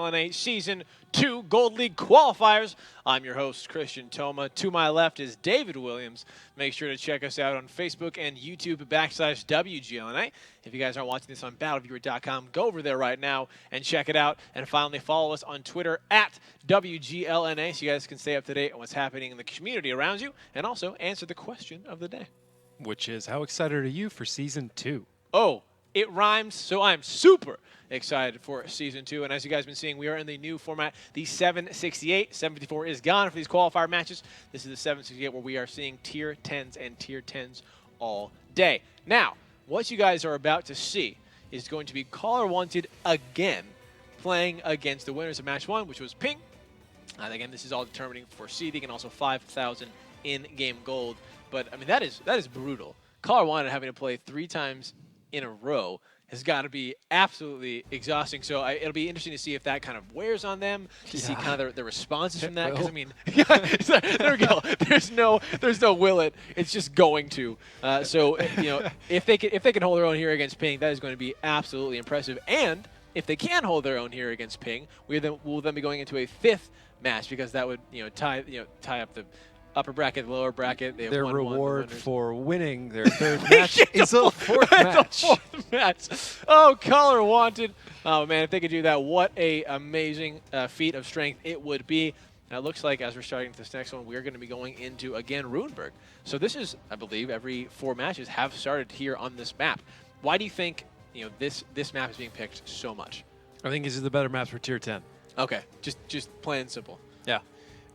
WGLNA Season 2 Gold League Qualifiers. I'm your host, Christian Toma. To my left is David Williams. Make sure to check us out on Facebook and YouTube /WGLNA. If you guys aren't watching this on BattleViewer.com, go over there right now and check it out. And finally, follow us on Twitter @WGLNA so you guys can stay up to date on what's happening in the community around you and also answer the question of the day. Which is, how excited are you for Season 2? Oh, it rhymes, so I'm super excited for Season 2. And as you guys have been seeing, we are in the new format, the 768. 754 is gone for these qualifier matches. This is the 768 where we are seeing Tier 10s and Tier 10s all day. Now, what you guys are about to see is going to be Caller Wanted again, playing against the winners of Match 1, which was Ping. And again, this is all determining for seeding and also 5,000 in-game gold. But, I mean, that is brutal. Caller Wanted having to play 3 times in a row has got to be absolutely exhausting. So it'll be interesting to see if that kind of wears on them, to see kind of the responses from that. Because I mean, there we go. There's no will it. It's just going to. So you know, if they can hold their own here against Ping, that is going to be absolutely impressive. And if they can hold their own here against Ping, we'll then be going into a 5th match because that would tie up the upper bracket, lower bracket. They have their 1-1 reward winners. For winning their 3rd match is a 4th match. The 4th match. Oh, Caller Wanted. Oh, man, if they could do that, what a amazing feat of strength it would be. Now, it looks like as we're starting this next one, we're going to be going into, again, Runeberg. So this is, I believe, every 4 matches have started here on this map. Why do you think this map is being picked so much? I think these are the better maps for Tier 10. Okay, just plain and simple. Yeah.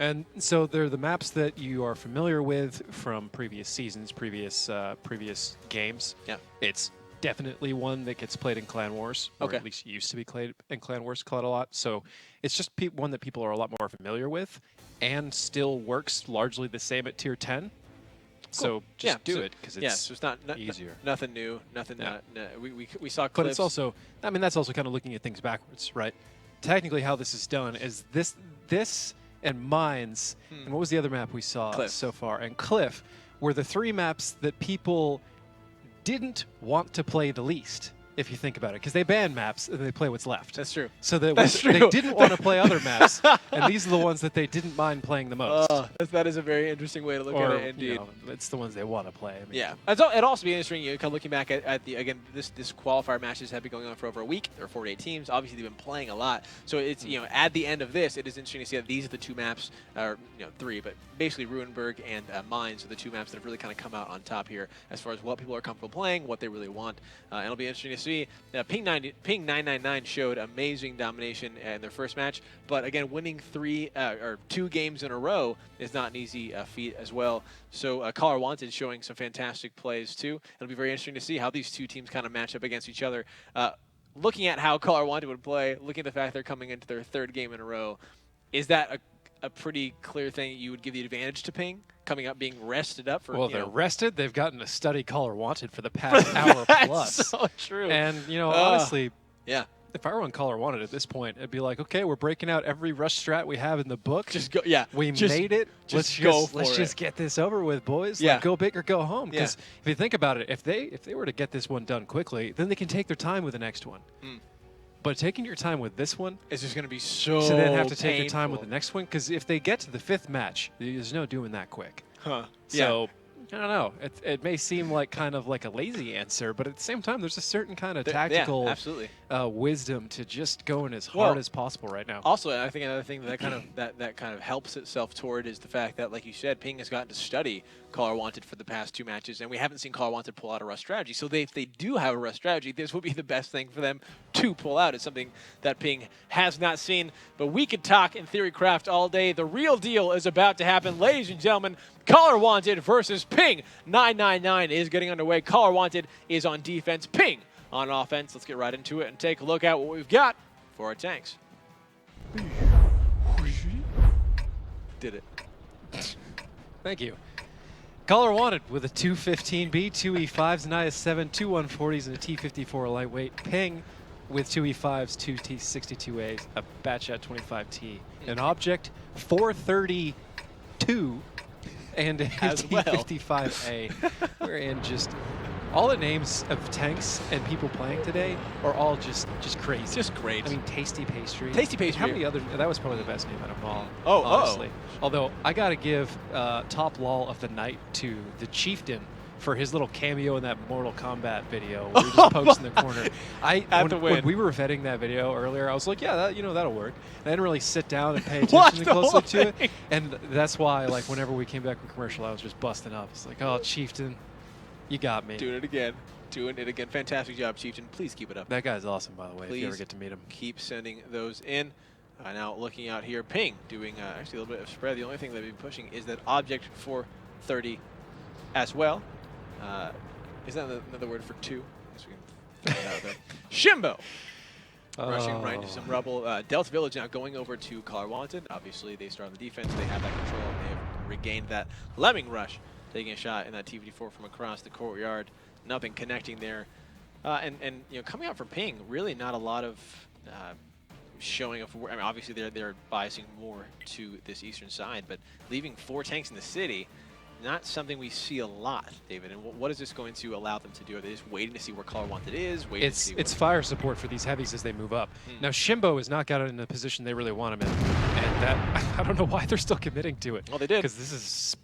And so they're the maps that you are familiar with from previous seasons, previous games. Yeah. It's definitely one that gets played in Clan Wars, or at least used to be played in Clan Wars quite a lot. So it's just one that people are a lot more familiar with and still works largely the same at Tier 10. Cool. So just do it because it's not easier. Nothing new. Nothing. Yeah. We saw clips. But it's also, I mean, that's also kind of looking at things backwards, right? Technically, how this is done is this and Mines, and what was the other map we saw so far? And Cliff were the 3 maps that people didn't want to play the least, if you think about it, because they ban maps and they play what's left. That's true. So they didn't want to play other maps, and these are the ones that they didn't mind playing the most. That is a very interesting way to look at it, indeed. It's the ones they want to play. I mean, yeah. It'd also be interesting, kind of looking back at the, again, this qualifier matches have been going on for over a week. There are 48 teams. Obviously, they've been playing a lot. So it's, at the end of this, it is interesting to see that these are the 2 maps, or 3, but basically Runeberg and Mines are the 2 maps that have really kind of come out on top here as far as what people are comfortable playing, what they really want. And it'll be interesting to see. Ping 999 showed amazing domination in their first match, but again, winning 2 games in a row is not an easy feat as well. So Caller Wanted showing some fantastic plays too. It'll be very interesting to see how these 2 teams kind of match up against each other. Looking at how Caller Wanted would play, looking at the fact they're coming into their 3rd game in a row, is that a pretty clear thing you would give the advantage to Ping? Coming up, being rested up for. Well, they're rested. They've gotten to study Caller Wanted for the past hour plus. That's so true. And honestly, yeah. If I were on Caller Wanted at this point, it'd be like, okay, we're breaking out every rush strat we have in the book. Just go. Yeah. We made it. Let's just get this over with, boys. Yeah. Like, go big or go home. Because if you think about it, if they were to get this one done quickly, then they can take their time with the next one. But taking your time with this one, it's just going to be so then have to take painful. your time with the next one. Because if they get to the 5th match, there's no doing that quick. Huh. So, I don't know. It may seem like kind of like a lazy answer, but at the same time, there's a certain kind of tactical wisdom to just going as hard as possible right now. Also, I think another thing that kind of helps itself toward is the fact that, like you said, Ping has gotten to study Caller Wanted for the past 2 matches, and we haven't seen Caller Wanted pull out a rush strategy. So if they do have a rush strategy, this would be the best thing for them to pull out. It's something that Ping has not seen. But we could talk in Theory Craft all day. The real deal is about to happen. Ladies and gentlemen, Caller Wanted versus Ping 999 is getting underway. Caller Wanted is on defense. Ping on offense. Let's get right into it and take a look at what we've got for our tanks. Did it. Thank you. Caller Wanted with a 215B, 2 E5s, an IS-7, 2 140s, and a T54 lightweight. Ping with 2 E5s, 2 T62As, a Batchat 25T, an Object 432, and a T55A. We're in just all the names of tanks and people playing today are all just crazy. Just great. I mean, Tasty Pastry. Tasty Pastry. How many other? That was probably the best name out of them all. Oh, honestly. Although I gotta give top lol of the night to the Chieftain for his little cameo in that Mortal Kombat video where he just pokes in the corner. When we were vetting that video earlier, I was like, yeah, that'll work. And I didn't really sit down and pay attention closely to it. And that's why, like, whenever we came back from commercial, I was just busting up. It's like, oh, Chieftain, you got me. Doing it again. Fantastic job, Chieftain. Please keep it up. That guy's awesome, by the way, Please if you ever get to meet him. Keep sending those in. Now looking out here, Ping doing actually a little bit of spread. The only thing they've been pushing is that object for 30 as well. Is that another word for 2? I guess we can throw it out there. Shimbo! Rushing right into some rubble. Delta Village now going over to Color Wanted. Obviously, they start on the defense. They have that control. They have regained that Lemming Rush, taking a shot in that TV4 from across the courtyard. Nothing connecting there. And coming out for Ping, really not a lot of showing of. I mean, obviously they're biasing more to this eastern side, but leaving 4 tanks in the city. Not something we see a lot, David. And what is this going to allow them to do? Are they just waiting to see where Color Wanted is? It's fire support for these heavies as they move up. Now, Shimbo has not got in the position they really want him in. And that, I don't know why they're still committing to it. Well, they did. Because this is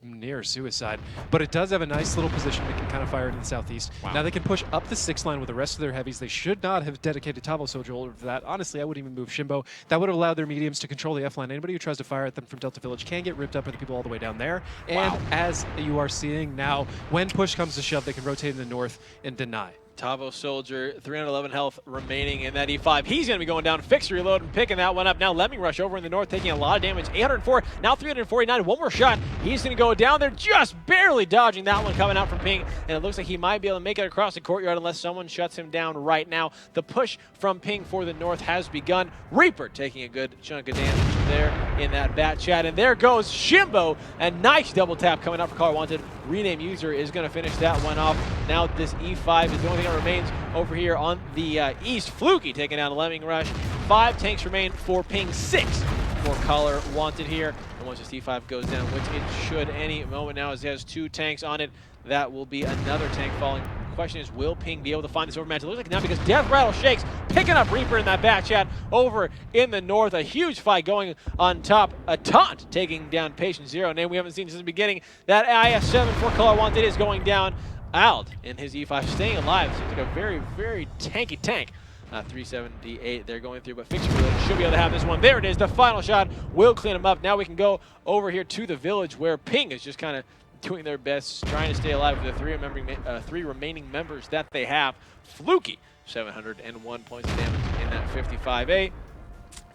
near suicide. But it does have a nice little position. They can kind of fire into the southeast. Wow. Now they can push up the 6th line with the rest of their heavies. They should not have dedicated Tavo Soldier over to that. Honestly, I wouldn't even move Shimbo. That would have allowed their mediums to control the F line. Anybody who tries to fire at them from Delta Village can get ripped up by the people all the way down there. And as you are seeing now, when push comes to shove, they can rotate in the north and deny. Tavo Soldier, 311 health remaining in that E5. He's going to be going down, fix, reload, and picking that one up. Now Lemming Rush over in the north, taking a lot of damage. 804, now 349. One more shot. He's going to go down there, just barely dodging that one coming out from Ping. And it looks like he might be able to make it across the courtyard unless someone shuts him down right now. The push from Ping for the north has begun. Reaper taking a good chunk of damage there in that bat chat. And there goes Shimbo. A nice double tap coming out for Color Wanted. Rename user is going to finish that one off. Now this E5 is the only thing that remains over here on the east. Fluky taking down a Lemming Rush. 5 tanks remain for Ping, 6 for Color Wanted here. And once this E5 goes down, which it should any moment now, as it has 2 tanks on it, that will be another tank falling. The question is, will Ping be able to find this overmatch? It looks like now because Death Rattle Shakes picking up Reaper in that back chat over in the north. A huge fight going on top. A taunt taking down Patient Zero. Name we haven't seen since the beginning. That IS-7 for Color Wanted is going down. Ald in his E5 staying alive. Seems like a very, very tanky tank. 378 they're going through, but Fixture should be able to have this one. There it is. The final shot will clean him up. Now we can go over here to the village where Ping is just kind of doing their best, trying to stay alive with the 3 remaining members that they have. Fluky, 701 points of damage in that 55A.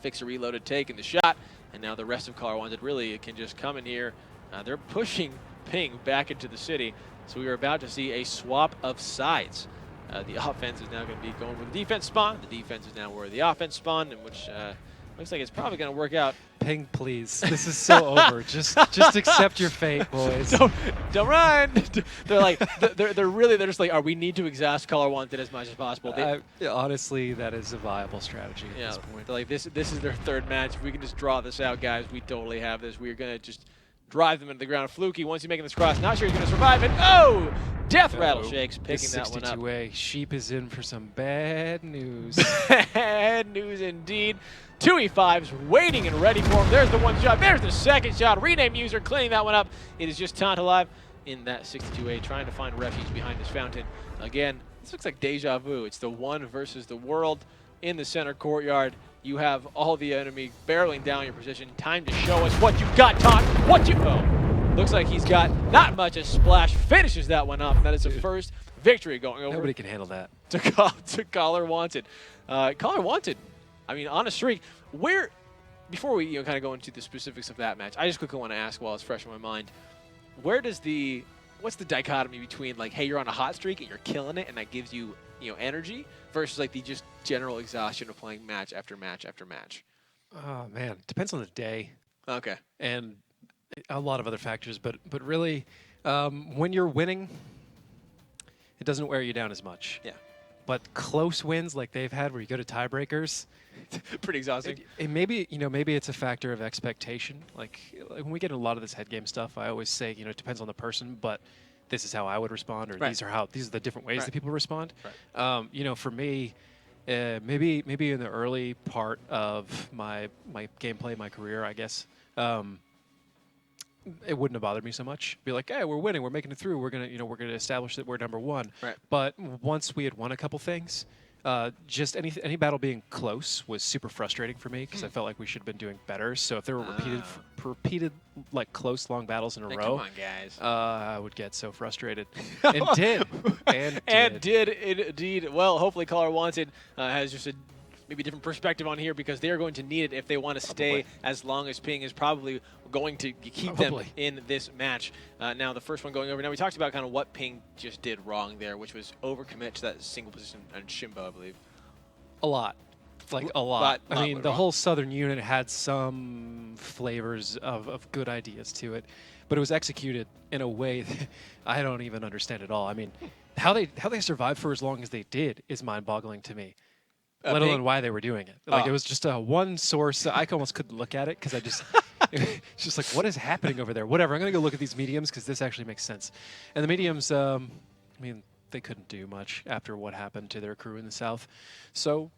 Fixer reloaded, taking the shot, and now the rest of Color Wanted really can just come in here. They're pushing Ping back into the city, so we are about to see a swap of sides. The offense is now going to be going where the defense spawned. The defense is now where the offense spawned, in which looks like it's probably going to work out. Ping, please. This is so over. Just accept your fate, boys. Don't run. They're like, they're just like, we need to exhaust Color Wanted as much as possible. Honestly, that is a viable strategy at this point. They're like, this is their 3rd match. If we can just draw this out, guys, we totally have this. We're going to just drive them into the ground. Fluky, once he's making this cross, not sure he's going to survive it. Oh! Death Rattle Shakes picking that one up. 62A. Sheep is in for some bad news. Bad news indeed. 2 E5s waiting and ready for him. There's the one shot. There's the second shot. Rename user cleaning that one up. It is just Taunt alive in that 62A, trying to find refuge behind this fountain. Again, this looks like deja vu. It's the one versus the world in the center courtyard. You have all the enemy barreling down your position. Time to show us what you've got, Taunt. What you... Oh. Looks like he's got not much. A splash finishes that one up. That is the first victory going over. Nobody can handle that. To Color Wanted. Color Wanted, I mean, on a streak. Before we kind of go into the specifics of that match, I just quickly want to ask while it's fresh in my mind, what's the dichotomy between, like, hey, you're on a hot streak and you're killing it and that gives you, energy, versus like the just general exhaustion of playing match after match after match? Oh, man. Depends on the day. Okay. And a lot of other factors, but really, when you're winning, it doesn't wear you down as much. Yeah. But close wins like they've had, where you go to tiebreakers, pretty exhausting. Maybe it's a factor of expectation. Like when we get a lot of this head game stuff, I always say it depends on the person, but this is how I would respond, or Right. these are the different ways Right. that people respond. Right. You know, for me, maybe in the early part of my gameplay, my career, I guess, it wouldn't have bothered me so much. Be like, hey, we're winning, we're making it through, we're gonna establish that we're number one. Right. But once we had won a couple things, just any battle being close was super frustrating for me because I felt like we should have been doing better. So if there were repeated like close long battles in a row, Come on, guys. I would get so frustrated. And did. And did indeed. Well, hopefully Caller Wanted has just a maybe different perspective on here because they are going to need it if they want to stay as long as Ping is probably going to keep them in this match. Now, the first one going over. Now, we talked about kind of what Ping just did wrong there, which was overcommit to that single position on Shimbo, I believe. A lot. Like, a lot. I mean, the whole Southern unit had some flavors of good ideas to it, but it was executed in a way that I don't even understand at all. I mean, how they survived for as long as they did is mind-boggling to me. Let alone why they were doing it. Like, it was just a one source. I almost couldn't look at it because I just, it's just like, what is happening over there? Whatever. I'm going to go look at these mediums because this actually makes sense. And the mediums, I mean, they couldn't do much after what happened to their crew in the South. So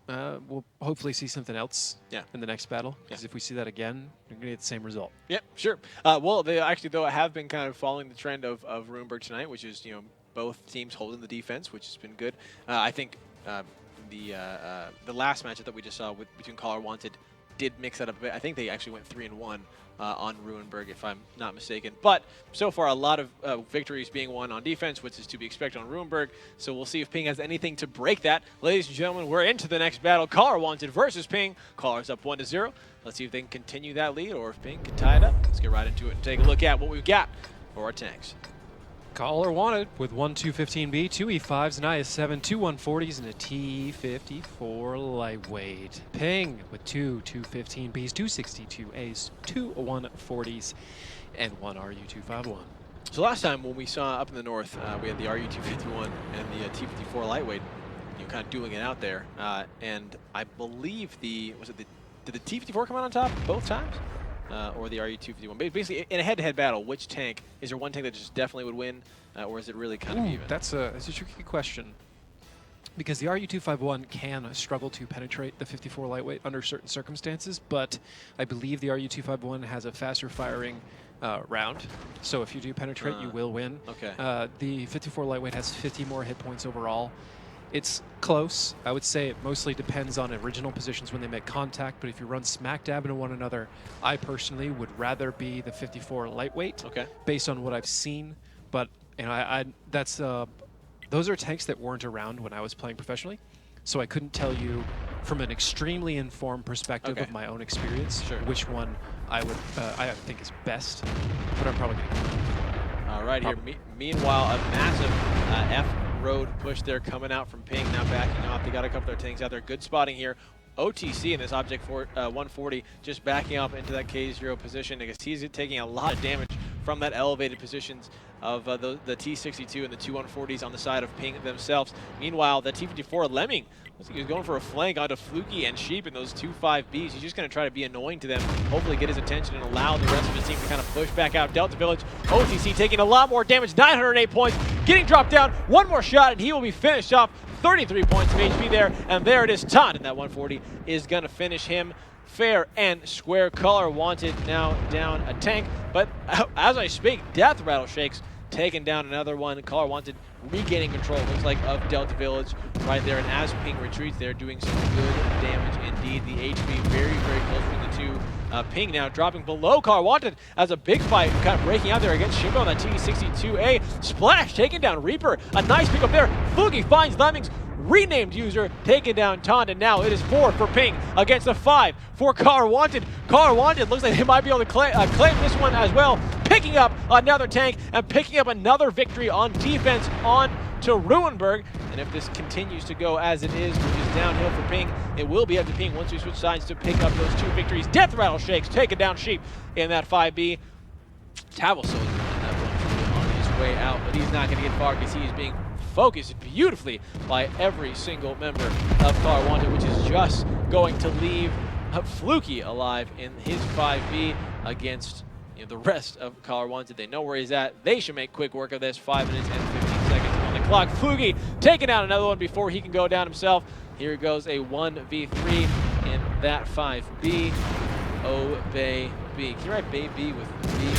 we'll hopefully see something else in the next battle. Because if we see that again, we're going to get the same result. Yep, sure. Well, they actually, though, have been kind of following the trend of Runeberg tonight, which is, both teams holding the defense, which has been good. I think the last matchup that we just saw between Caller Wanted did mix that up a bit. I think they actually went 3-1 on Runeberg, if I'm not mistaken. But so far, a lot of victories being won on defense, which is to be expected on Runeberg. So we'll see if Ping has anything to break that. Ladies and gentlemen, we're into the next battle. Caller Wanted versus Ping. Caller's up 1-0. Let's see if they can continue that lead or if Ping can tie it up. Let's get right into it and take a look at what we've got for our tanks. Caller Wanted with 1 215B, 2 E5s, an IS-7, 2 140s, and a T-54 lightweight. Ping with 2 215Bs, 2 62As, 2 140s, and 1 RU-251. So last time when we saw up in the north, we had the RU-251 and the T-54 lightweight, kind of dueling it out there. And I believe did the T-54 come out on top both times? Or the RU-251. Basically, in a head-to-head battle, which tank, is there one tank that just definitely would win, or is it really kind of even? That's a tricky question. Because the RU-251 can struggle to penetrate the 54 lightweight under certain circumstances, but I believe the RU-251 has a faster firing round. So if you do penetrate, you will win. Okay. The 54 lightweight has 50 more hit points overall. It's close. I would say it mostly depends on original positions when they make contact, but if you run smack dab into one another, I personally would rather be the 54 lightweight based on what I've seen. But those are tanks that weren't around when I was playing professionally, so I couldn't tell you from an extremely informed perspective of my own experience which one I think is best, but I'm probably going to go. All right, here. Meanwhile, a massive F road push there coming out from Ping, now backing off. They got a couple of their tanks out there. Good spotting here. OTC in this Object 140 just backing up into that K0 position because he's taking a lot of damage from that elevated positions of the T62 and the 2 140s on the side of Ping themselves. Meanwhile, the T54 Lemming, looks like he's going for a flank onto Fluky and Sheep in those 2-5Bs. He's just going to try to be annoying to them, hopefully get his attention and allow the rest of his team to kind of push back out. Delta Village, OTC taking a lot more damage, 908 points, getting dropped down. One more shot and he will be finished off. 33 points of HP there, and there it is. Todd in that 140 is going to finish him fair and square. Caller Wanted now down a tank, but as I speak, Death Rattle Shakes taking down another one. Caller Wanted regaining control, looks like, of Delta Village right there, and as Ping retreats, they're doing some good damage indeed. The HP very, very close between the two. Ping now dropping below Caller Wanted as a big fight kind of breaking out there against Shimbo on that T62A. Splash taking down Reaper. A nice pick up there. Fugi finds Lemmings. Renamed user taking down Tond, and now it is 4 for Ping against a 5 for Caller Wanted. Caller Wanted looks like they might be able to claim this one as well, picking up another tank and picking up another victory on defense on to Runeberg. And if this continues to go as it is, which is downhill for Ping, it will be up to Ping once we switch sides to pick up those 2 victories. Death Rattle Shakes taking down Sheep in that 5B. Tavel Soldier in that one on his way out, but he's not going to get far because he is being focused beautifully by every single member of Caller Wanted, which is just going to leave Fluky alive in his 5B against the rest of Collar Wanted, they know where he's at. They should make quick work of this. 5 minutes and 15 seconds on the clock. Flugie taking out another one before he can go down himself. Here goes a 1v3 in that 5B. Oh, Bay B. Can you write Bay B with B?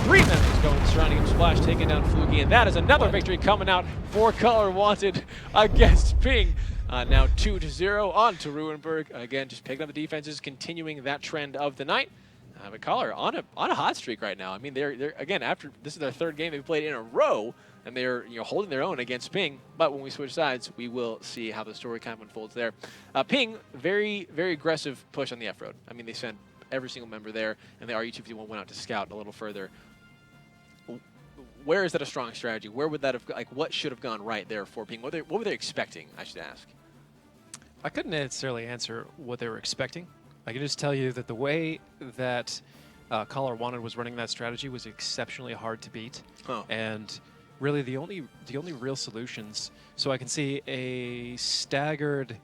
3 members going surrounding him. Splash taking down Flugie, and that is another victory coming out for Color Wanted against Ping. Now 2-0 on to Ruinberg. Again, just picking up the defenses, continuing that trend of the night. But Color on a hot streak right now. I mean, they're again, after this is their 3rd game they've played in a row, and they're holding their own against Ping. But when we switch sides, we will see how the story kind of unfolds there. Ping, very, very aggressive push on the F road. I mean, they sent every single member there, and the RU-251 went out to scout a little further. Where is that a strong strategy? Where would that have, what should have gone right there for Ping? What were they expecting, I should ask? I couldn't necessarily answer what they were expecting. I can just tell you that the way that Collar Wanted was running that strategy was exceptionally hard to beat. Oh. And really the only real solutions, so I can see a staggered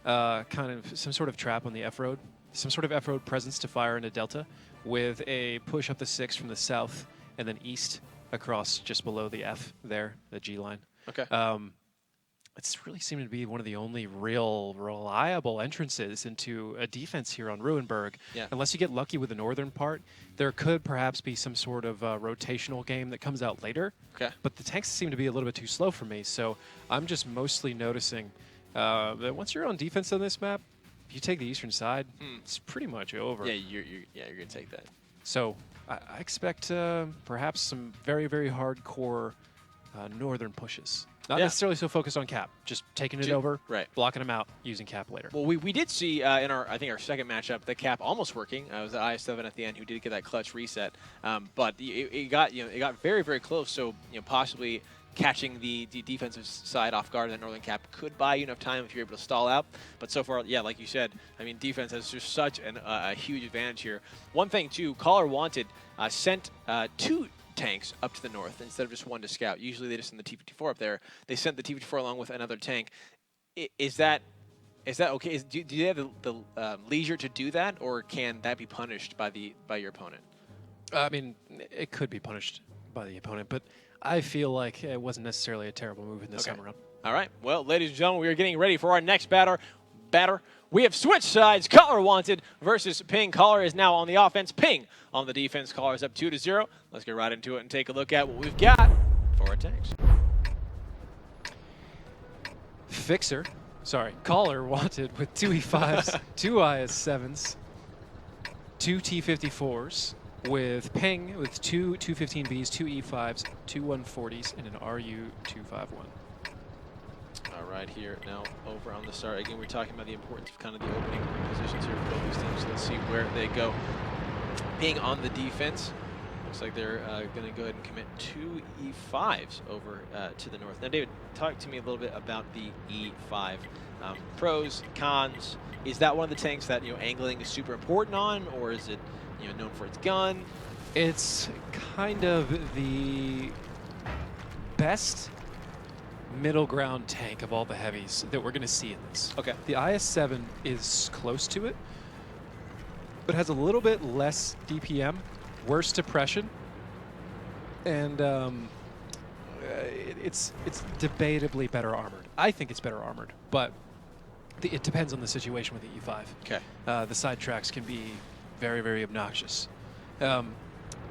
kind of some sort of trap on the F-road, some sort of F-road presence to fire into Delta with a push up the 6 from the south and then east across just below the F there, the G line. Okay. It's really seemed to be one of the only real reliable entrances into a defense here on Ruinberg. Yeah. Unless you get lucky with the northern part, there could perhaps be some sort of rotational game that comes out later. Okay. But the tanks seem to be a little bit too slow for me, so I'm just mostly noticing that once you're on defense on this map, if you take the eastern side, it's pretty much over. Yeah, you're gonna take that. So I expect perhaps some very, very hardcore northern pushes. Not necessarily so focused on cap, just taking it over, blocking them out, using cap later. Well, we did see in our, I think our second matchup, the cap almost working. It was the IS-7 at the end who did get that clutch reset, but it got very, very close. So possibly catching the defensive side off guard of that northern cap could buy you enough time if you're able to stall out. But so far, yeah, like you said, I mean, defense has just such a huge advantage here. One thing too, Collar Wanted sent 2 tanks up to the north instead of just 1 to scout. Usually they just send the T-54 up there. They sent the T-54 along with another tank. Is that okay? Do you have the leisure to do that, or can that be punished by your opponent? I mean, it could be punished by the opponent, but I feel like it wasn't necessarily a terrible move in this time around. All right. Well, ladies and gentlemen, we are getting ready for our next batter. We have switched sides. Collar Wanted versus Ping. Collar is now on the offense. Ping on the defense. Collar is up 2-0. Let's get right into it and take a look at what we've got for our tanks. Collar Wanted with 2 E5s, 2 IS-7s, 2 T-54s, with Ping with 2 215Bs, 2 E5s, 2 140s, and an RU-251. All right, here now over on the start. Again, we're talking about the importance of kind of the opening positions here for both these teams. So let's see where they go. Ping on the defense. Looks like they're going to go ahead and commit 2 E5s over to the north. Now, David, talk to me a little bit about the E5. Pros, cons. Is that one of the tanks that angling is super important on, or is it known for its gun? It's kind of the best middle ground tank of all the heavies that we're going to see in this. Okay. The IS-7 is close to it, but has a little bit less DPM, worse depression, and it's debatably better armored. I think it's better armored, but it depends on the situation with the E5. Okay. The side tracks can be very, very obnoxious.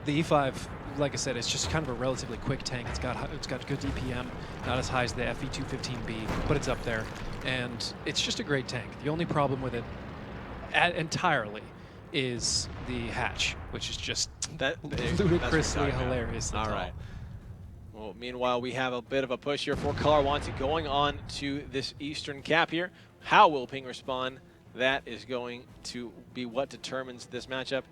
The E5, like I said, it's just kind of a relatively quick tank. It's got good DPM, not as high as the FE215B, but it's up there, and it's just a great tank. The only problem with it entirely is the hatch, which is just ludicrously hilarious. All right. Well, meanwhile, we have a bit of a push here for Collar Wanted going on to this eastern cap here. How will Ping respond? That is going to be what determines this matchup.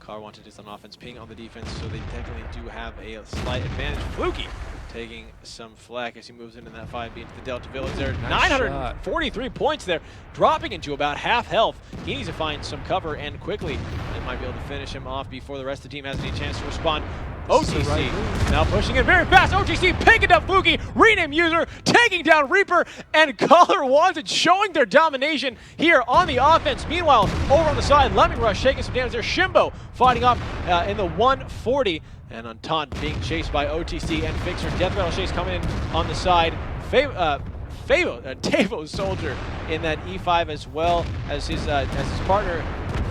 Collar Wanted is on offense, Ping on the defense, so they technically do have a slight advantage. Flukie taking some flack as he moves into that 5B into the Delta Village there. Nice 943 shot. points there, dropping into about half health. He needs to find some cover, and quickly they might be able to finish him off before the rest of the team has any chance to respond. OTC now pushing in very fast. OTC picking up Fuki, rename user, taking down Reaper, and Color Wanted showing their domination here on the offense. Meanwhile, over on the side, Lemming Rush taking some damage there. Shimbo fighting off in the 140, and Untitled being chased by OTC and Fixer. Death Rattle Chase coming in on the side. Tavo Soldier in that E5 as well as his partner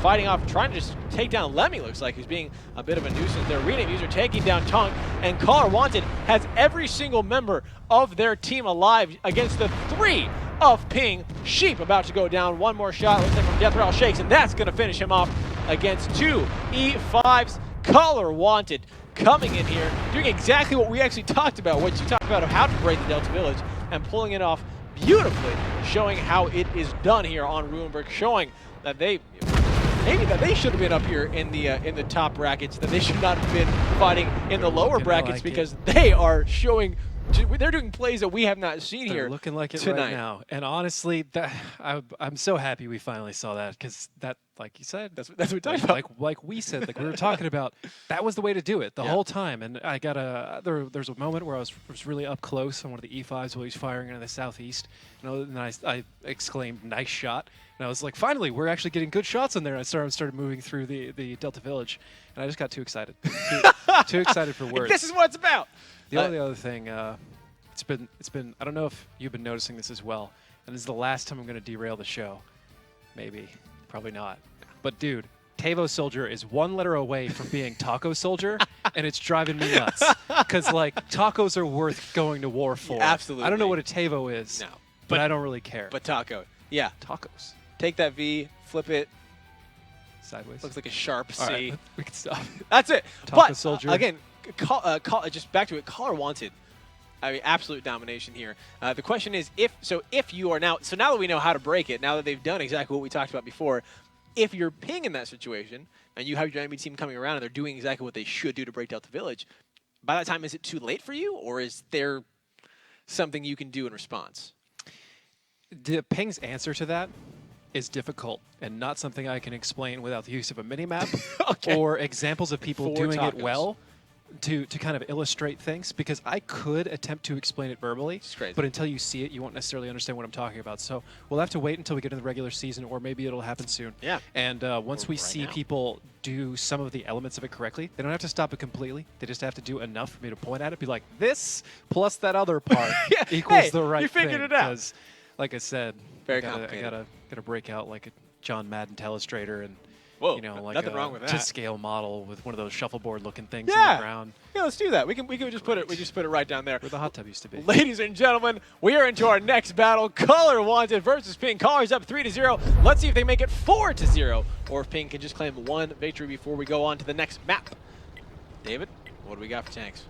fighting off, trying to just take down Lemmy. Looks like he's being a bit of a nuisance there. Rename user taking down Tonk, and Color Wanted has every single member of their team alive against the 3 of Ping. Sheep about to go down. One more shot, looks like from Death Rattle Shakes, and that's going to finish him off against 2 E5s. Color Wanted coming in here, doing exactly what we actually talked about, what you talked about of how to break the Delta Village, and pulling it off beautifully, showing how it is done here on Ruinberg, showing that they should have been up here in the top brackets, that they should not have been fighting in the lower brackets, because they are showing, they're doing plays that we have not seen here. Looking like it tonight. right now. And honestly, I'm so happy we finally saw that, because that, like you said, that's what we talked about. Like we said, like we were talking about, that was the way to do it the whole time. And I got there's a moment where I was really up close on one of the E5s while he's firing into the southeast, and I exclaimed, "Nice shot!" And I was like, finally, we're actually getting good shots in there. And I started moving through the Delta Village, and I just got too excited. Too excited for words. This is what it's about. The only other thing, it's been. I don't know if you've been noticing this as well, and this is the last time I'm going to derail the show. Maybe, probably not. But dude, Tavo Soldier is one letter away from being Taco Soldier, and it's driving me nuts. Because like tacos are worth going to war for. Yeah, absolutely. I don't know what a Tavo is. No, but I don't really care. But taco, yeah, tacos. Take that V, flip it sideways. Looks like a sharp C. All right, we can stop. That's it. Taco But Soldier. Again, just back to it. Color Wanted. I mean, absolute domination here. The question is, if you are now that we know how to break it, now that they've done exactly what we talked about before, if you're Ping in that situation and you have your enemy team coming around and they're doing exactly what they should do to break Delta Village, by that time, is it too late for you, or is there something you can do in response? Ping's answer to that is difficult and not something I can explain without the use of a mini-map or examples of people doing it well to kind of illustrate things, because I could attempt to explain it verbally, but until you see it, you won't necessarily understand what I'm talking about. So we'll have to wait until we get in the regular season, or maybe it'll happen soon. Yeah. And once we see people do some of the elements of it correctly, they don't have to stop it completely. They just have to do enough for me to point at it, be like, this plus that other part equals the right thing. You figured it out. Because, like I said, I gotta break out like a John Madden telestrator and like nothing wrong with that. To scale model with one of those shuffleboard looking things in the ground. Yeah, let's do that. We can just put it. We just put it right down there where the hot tub used to be. Ladies and gentlemen, we are into our next battle. Color Wanted versus Ping. Color's up 3-0. Let's see if they make it 4-0, or if Ping can just claim one victory before we go on to the next map. David, what do we got for tanks?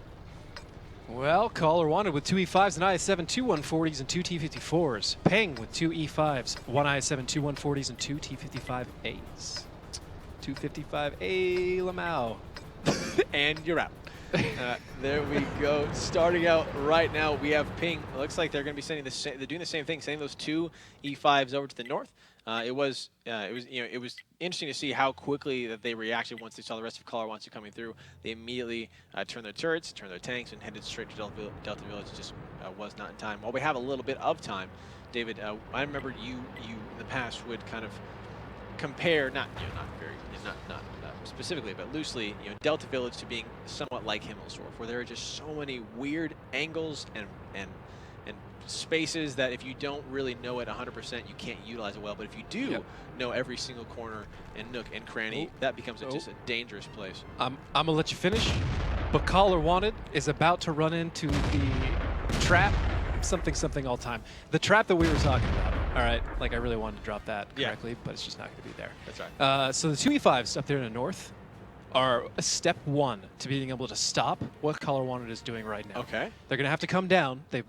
Well, Color Wanted with 2 E5s, an IS-7, 2 140s, and 2 T-54s. Ping with 2 E5s, 1 IS-7, 2 140s, and 2 T-55As. 255A Lamau. And you're out. There we go. Starting out right now, we have Ping. It looks like they're going to be sending they're doing the same thing, sending those 2 E5s over to the north. It was interesting to see how quickly that they reacted once they saw the rest of Color Wanted coming through. They immediately turned their turrets, turned their tanks, and headed straight to Delta Village. Just was not in time. While we have a little bit of time, David, I remember you in the past would kind of compare, not specifically, but loosely, Delta Village to being somewhat like Himmelsdorf, where there are just so many weird angles and spaces that if you don't really know it 100%, you can't utilize it well. But if you do know every single corner and nook and cranny, that becomes just a dangerous place. I'm gonna let you finish, but Color Wanted is about to run into the trap, something all time. The trap that we were talking about. All right, like I really wanted to drop that correctly, but it's just not going to be there. That's right. So the 2 E5s up there in the north are a step 1 to being able to stop what Color Wanted is doing right now. Okay. They're going to have to come down. They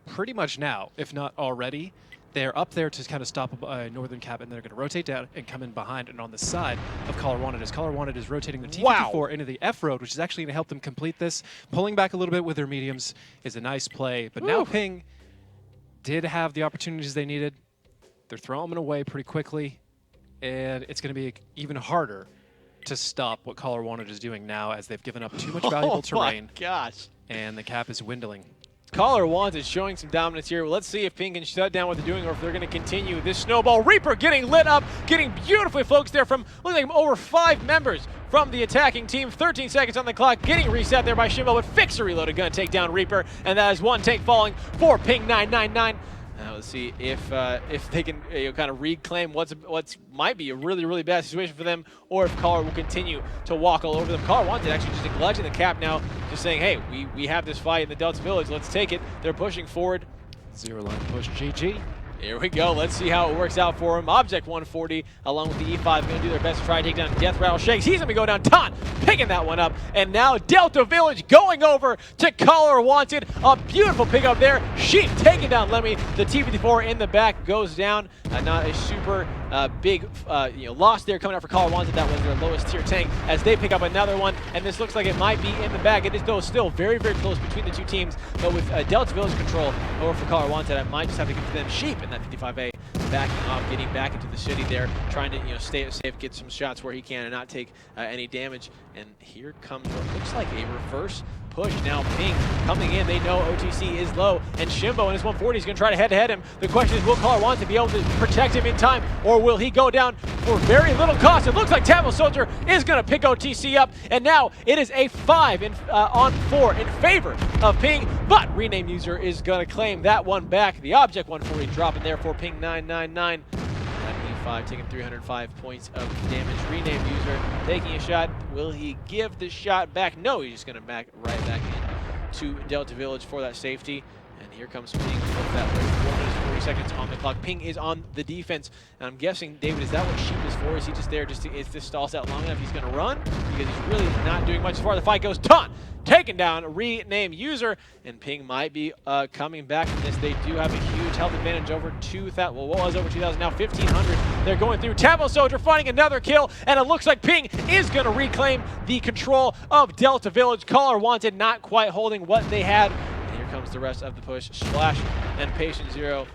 pretty much now, if not already, they're up there to kind of stop northern cap, and they're going to rotate down and come in behind and on the side of Color Wanted. As Color Wanted is rotating the T-54 into the F-Road, which is actually going to help them complete this. Pulling back a little bit with their mediums is a nice play, but now Ping did have the opportunities they needed. They're throwing them away pretty quickly, and it's going to be even harder to stop what Color Wanted is doing now, as they've given up too much valuable terrain. Oh my gosh. And the cap is dwindling. Color Wanted showing some dominance here. Let's see if Ping can shut down what they're doing or if they're going to continue this snowball. Reaper getting lit up, getting beautifully focused there from, looks like over 5 members from the attacking team. 13 seconds on the clock, getting reset there by Shimbo, but Fixer reloaded, going to take down Reaper, and that is 1 tank falling for Ping 999. Let's see if they can kind of reclaim what's might be a really bad situation for them, or if Color will continue to walk all over them. Color Wanted actually just neglecting the cap now, just saying, hey, we have this fight in the Delta Village, let's take it. They're pushing forward. 0 line push, GG. Here we go. Let's see how it works out for him. Object 140 along with the E5 going to do their best to try and take down Death Rattle Shakes. He's going to go down. Taunt picking that one up. And now Delta Village going over to Color Wanted. A beautiful pickup there. Sheep taking down Lemmy. The T-54 in the back goes down. Not a super big loss there coming out for Color Wanted. That was their lowest tier tank as they pick up another one. And this looks like it might be in the bag. It is though still very close between the two teams. But with Delta Village control over for Color Wanted, I might just have to give them Sheep in that 55A, backing off, getting back into the city there, trying to stay safe, get some shots where he can and not take any damage. And here comes what looks like a reverse push. Now Ping coming in, they know OTC is low, and Shimbo in his 140 is going to try to head-to-head him. The question is, will Color want to be able to protect him in time, or will he go down for very little cost? It looks like Tamo Soldier is going to pick OTC up, and now it is a 5 on 4 in favor of Ping, but Rename User is going to claim that one back. The Object 140 dropping there for Ping 999. E5 taking 305 points of damage. Rename User taking a shot. Will he give the shot back? No, he's just going to back right back in to Delta Village for that safety. And here comes Ping with that 4 minutes 40 seconds on the clock. Ping is on the defense. And I'm guessing, David, is that what Sheep is for? Is he just there just to, if this stalls out long enough, he's going to run? Because he's really not doing much as far as the fight goes. Taunt taken down, Rename User, and Ping might be coming back from this. They do have a huge health advantage over 2,000. Well, what was over 2,000? Now 1,500. They're going through. Tamo Soldier finding another kill, and it looks like Ping is going to reclaim the control of Delta Village. Color Wanted not quite holding what they had. And here comes the rest of the push. Splash and Patient Zero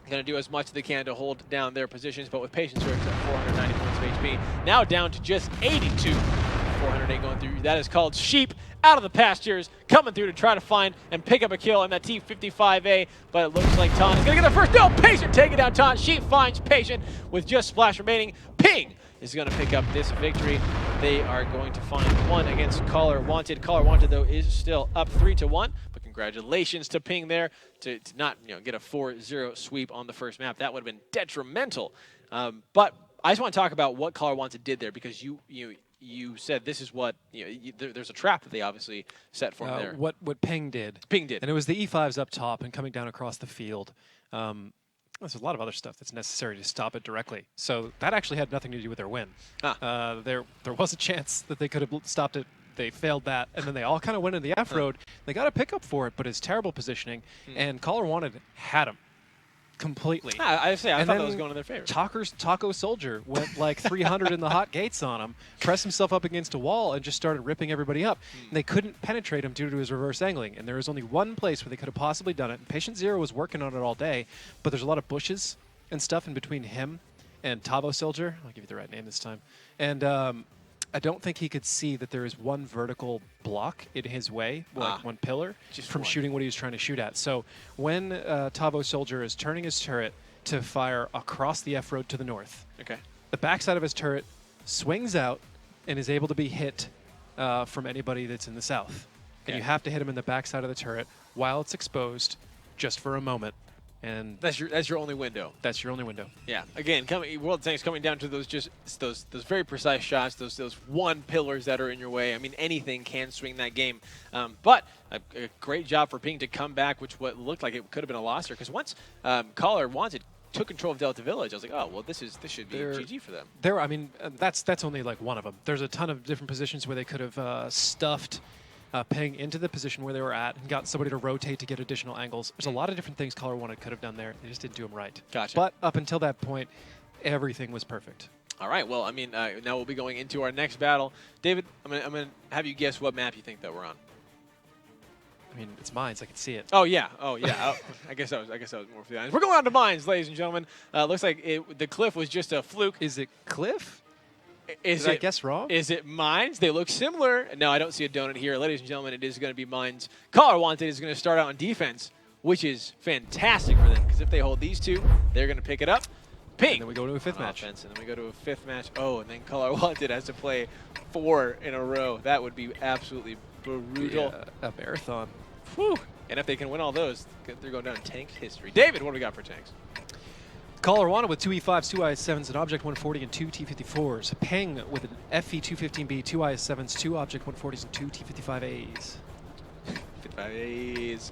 going to do as much as they can to hold down their positions, but with Patient Zero at 490 points of HP, now down to just 82. 408 going through. That is called Sheep out of the pastures, coming through to try to find and pick up a kill in that T-55A, but it looks like Taunt is going to get the first. No, Patient taking down Taunt. Sheep finds Patient with just Splash remaining. Ping is going to pick up this victory. They are going to find one against Color Wanted. Color Wanted, though, is still up 3-1, but congratulations to Ping there to not get a 4-0 sweep on the first map. That would have been detrimental. But I just want to talk about what Color Wanted did there, because you said this is what, there's a trap that they obviously set for him there. What Ping did. Ping did. And it was the E5s up top and coming down across the field. There's a lot of other stuff that's necessary to stop it directly. So that actually had nothing to do with their win. There was a chance that they could have stopped it. They failed that, and then they all kind of went in the F-road. They got a pickup for it, but it's terrible positioning, and Color Wanted had him completely. I thought that was going in their favor. Taco Soldier went like 300 in the hot gates on him, pressed himself up against a wall, and just started ripping everybody up. And they couldn't penetrate him due to his reverse angling, and there was only one place where they could have possibly done it. And Patient Zero was working on it all day, but there's a lot of bushes and stuff in between him and Tavo Soldier. I'll give you the right name this time. And I don't think he could see that there is one vertical block in his way, like one pillar, from shooting what he was trying to shoot at. So when Tavo Soldier is turning his turret to fire across the F-road to the north, the backside of his turret swings out and is able to be hit from anybody that's in the south. And you have to hit him in the backside of the turret while it's exposed, just for a moment. And that's your only window. That's your only window. Yeah. Again, World of Tanks coming down to those very precise shots, those one pillars that are in your way. I mean, anything can swing that game. But a great job for Ping to come back, which what looked like it could have been a loss here, because once Color Wanted took control of Delta Village, I was like, oh well, this should be GG for them. I mean, that's only like one of them. There's a ton of different positions where they could have stuffed Ping into the position where they were at and got somebody to rotate to get additional angles. There's a lot of different things Color Wanted could have done there. They just didn't do them right. Gotcha. But up until that point, everything was perfect. All right. Well, I mean, now we'll be going into our next battle. David, I'm gonna have you guess what map you think that we're on. I mean, it's Mines. I can see it. Oh yeah. I guess I was more for the honest. We're going on to Mines, ladies and gentlemen. Looks like the cliff was just a fluke. Is it Cliff? Is Did I it guess wrong? Is it mines? They look similar. No, I don't see a donut here. Ladies and gentlemen, it is going to be mines. Caller Wanted is going to start out on defense, which is fantastic for them because if they hold these two, they're going to pick it up. Ping. And then we go to a fifth match. Offense, and then we go to a fifth match. Oh, and then Caller Wanted has to play 4 in a row. That would be absolutely brutal. Yeah, a marathon. Whew. And if they can win all those, they're going down in tank history. David, what do we got for tanks? Caller wanted with 2 E5s, 2 IS7s, an Object 140, and 2 T54s. Peng with an FE 215B, 2 IS7s, 2 Object 140s, and 2 T55As. 55As.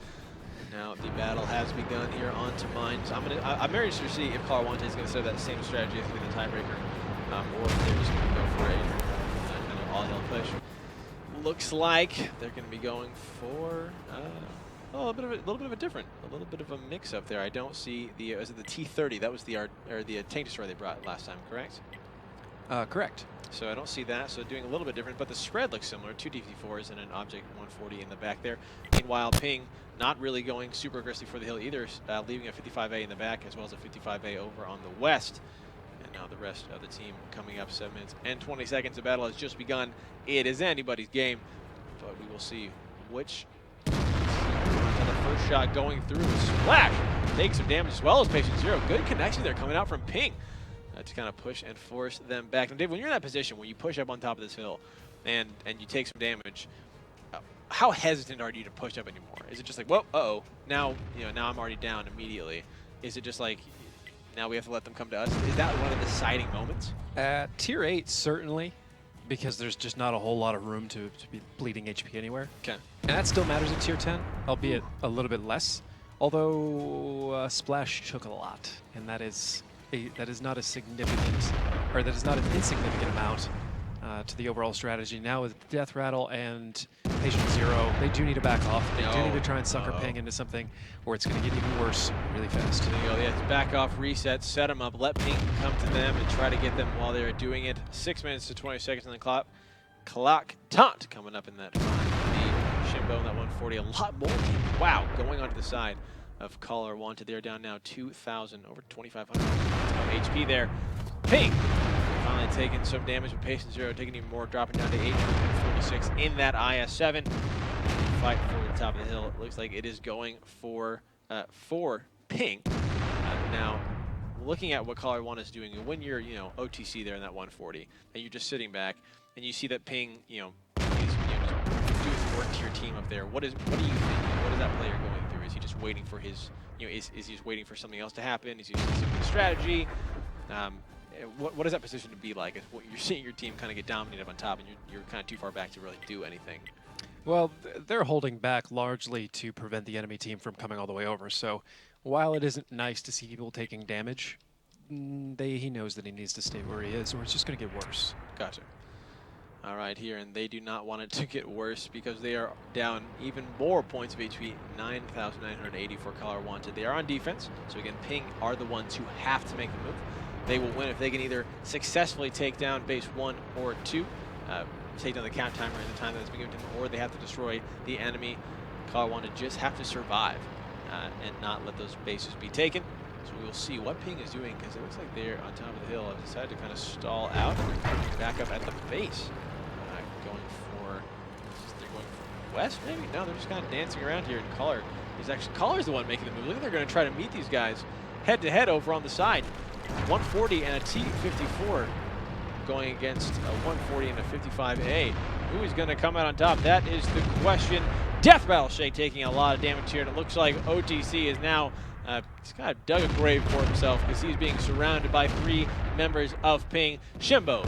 Now the battle has begun here onto mines. I'm curious to see if Caller Wanted is going to set that same strategy as being the tiebreaker, or if they're just going to go for a kind of all-hill push. Looks like they're going to be going for a little bit of a mix-up there. I don't see the is it the T30? That was the tank destroyer they brought last time, correct? Correct. So I don't see that. So doing a little bit different, but the spread looks similar. 2 DV4s and an Object 140 in the back there. Meanwhile, Ping not really going super aggressive for the hill either, leaving a 55A in the back as well as a 55A over on the west. And now the rest of the team coming up. 7 minutes and 20 seconds. The battle has just begun. It is anybody's game, but we will see which. The first shot going through. Splash! Takes some damage as well as Patient Zero. Good connection there coming out from Ping to kind of push and force them back. Now, Dave, when you're in that position where you push up on top of this hill and you take some damage, how hesitant are you to push up anymore? Is it just like, well, uh-oh, now I'm already down immediately? Is it just like, now we have to let them come to us? Is that one of the deciding moments? Tier 8, certainly, because there's just not a whole lot of room to be bleeding HP anywhere. Okay. And that still matters at Tier 10, albeit a little bit less. Although Splash took a lot, and that is not a significant, or that is not an insignificant amount to the overall strategy. Now with Death Rattle and Patient Zero, they do need to back off. They do need to try and sucker Ping into something, or it's going to get even worse really fast. There you go. They have to back off, reset, set them up, let Ping come to them, and try to get them while they're doing it. 6 minutes to 20 seconds on the clock. Clock taunt coming up in that. Shimbo in that 140. A lot more. Wow, going onto the side of Caller Wanted. They're down now 2,000, over 2,500 HP there. Ping finally taking some damage with Patient Zero, taking even more, dropping down to 846 in that IS-7. Fight for the top of the hill. It looks like it is going for Ping. Now, looking at what Caller Wanted is doing, when you're OTC there in that 140, and you're just sitting back, and you see that Ping is just doing work to your team up there. What are you thinking? What is that player going through? Is he just waiting for his, is he just waiting for something else to happen? Is he just listening to the strategy? What is that position to be like? Is what you're seeing your team kind of get dominated up on top, and you're kind of too far back to really do anything? Well, they're holding back largely to prevent the enemy team from coming all the way over. So while it isn't nice to see people taking damage, he knows that he needs to stay where he is, or it's just going to get worse. Gotcha. All right, here, and they do not want it to get worse because they are down even more points of HP, 9,980 for Caller Wanted. They are on defense, so again, Ping are the ones who have to make the move. They will win if they can either successfully take down base 1 or 2, take down the count timer in the time that's been given to them, or they have to destroy the enemy. Caller Wanted just have to survive and not let those bases be taken. So we will see what Ping is doing, because it looks like they're on top of the hill. Have decided to kind of stall out and back up at the base. They're going for west, maybe? No, they're just kind of dancing around here. And Caller's the one making the move. Look, they're going to try to meet these guys head to head over on the side. 140 and a T54 going against a 140 and a 55A. Who is going to come out on top? That is the question. Death Rattle Shake taking a lot of damage here, and it looks like OTC is now he's kind of dug a grave for himself because he's being surrounded by 3 members of Ping. Shimbo,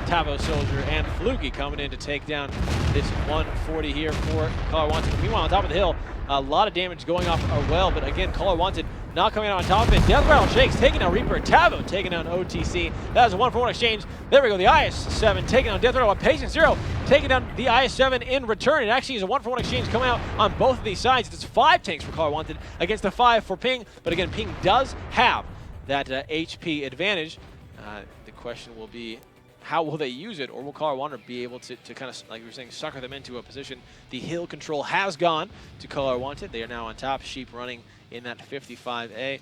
Tavo Soldier, and Fluky coming in to take down this 140 here for Caller Wanted. Meanwhile, on top of the hill, a lot of damage going off a well, but again, Caller Wanted not coming out on top of it. Death Rattle Shakes taking down Reaper. Tavo taking down OTC. That was a 1-for-1 exchange. There we go. The IS-7 taking down Death Rattle. Patient Zero taking down the IS-7 in return. It actually is a 1-for-1 exchange coming out on both of these sides. It's 5 tanks for Caller Wanted against the 5 for Ping. But again, Ping does have that HP advantage. The question will be, how will they use it, or will Caller Wanted be able to kind of, like we were saying, sucker them into a position? The hill control has gone to Caller Wanted. They are now on top. Sheep running in that 55A.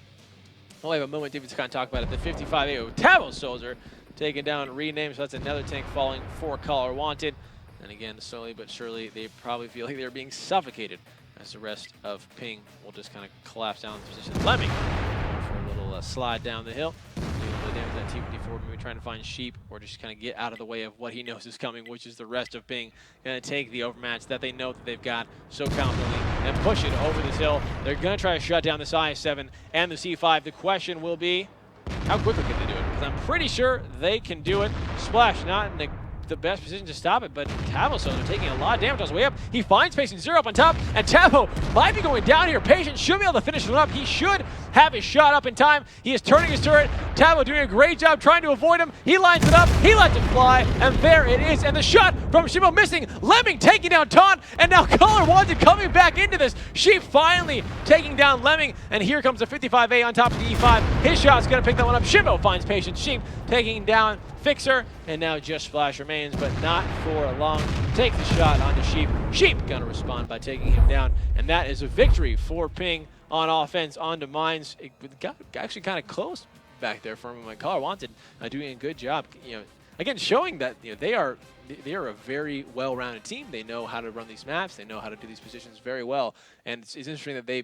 We'll have a moment, David, to kind of talk about it. The 55A with Tavo Soldier taken down, renamed, so that's another tank falling for Caller Wanted. And again, slowly but surely, they probably feel like they're being suffocated as the rest of Ping will just kind of collapse down the position. Lemming going for a little slide down the hill. Doing a little damage that T-54, maybe trying to find Sheep or just kind of get out of the way of what he knows is coming, which is the rest of Ping going to take the overmatch that they know that they've got so confidently and push it over this hill. They're going to try to shut down this IS-7 and the C5. The question will be, how quickly can they do it? Because I'm pretty sure they can do it. Splash not in the best position to stop it, but Tavo's are taking a lot of damage on his way up. He finds Patient Zero up on top, and Tavo might be going down here. Patient should be able to finish him up. He should have his shot up in time. He is turning his turret. Tavo doing a great job trying to avoid him. He lines it up. He lets it fly, and there it is. And the shot from Shimo missing. Lemming taking down Taunt, and now Caller Wanted coming back into this. Sheep finally taking down Lemming, and here comes the 55A on top of the E5. His shot's going to pick that one up. Shimo finds Patient. Sheep taking down Fixer, and now just Splash remains, but not for long. Take the shot onto Sheep. Sheep gonna respond by taking him down, and that is a victory for Ping on offense onto Mines. It got actually kind of close back there for him. My Caller Wanted doing a good job. Again, showing that they are a very well-rounded team. They know how to run these maps. They know how to do these positions very well. And it's interesting that they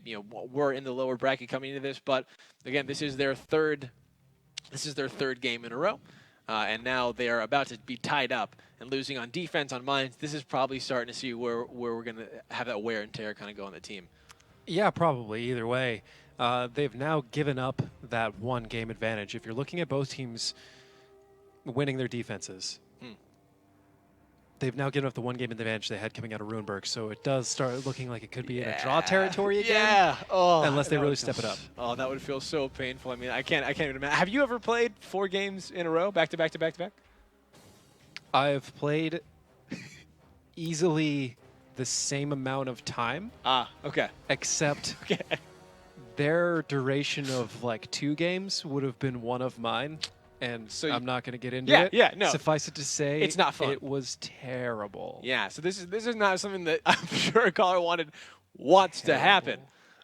were in the lower bracket coming into this, but again, this is their third game in a row. And now they are about to be tied up and losing on defense on Mines. This is probably starting to see where we're going to have that wear and tear kind of go on the team. Yeah, probably. Either way, they've now given up that one game advantage. If you're looking at both teams winning their defenses, they've now given up the one game advantage they had coming out of Runeberg. So it does start looking like it could be in a draw territory again. Yeah. Oh, unless they really step it up. Oh, that would feel so painful. I mean, I can't even imagine. Have you ever played 4 games in a row, back to back to back to back? I've played easily the same amount of time. Ah, okay. Except their duration of like 2 games would have been one of mine. And so I'm not going to get into it. Yeah, no. Suffice it to say, it's not fun. It was terrible. Yeah, so this is not something that I'm sure Caller Wanted wants to happen.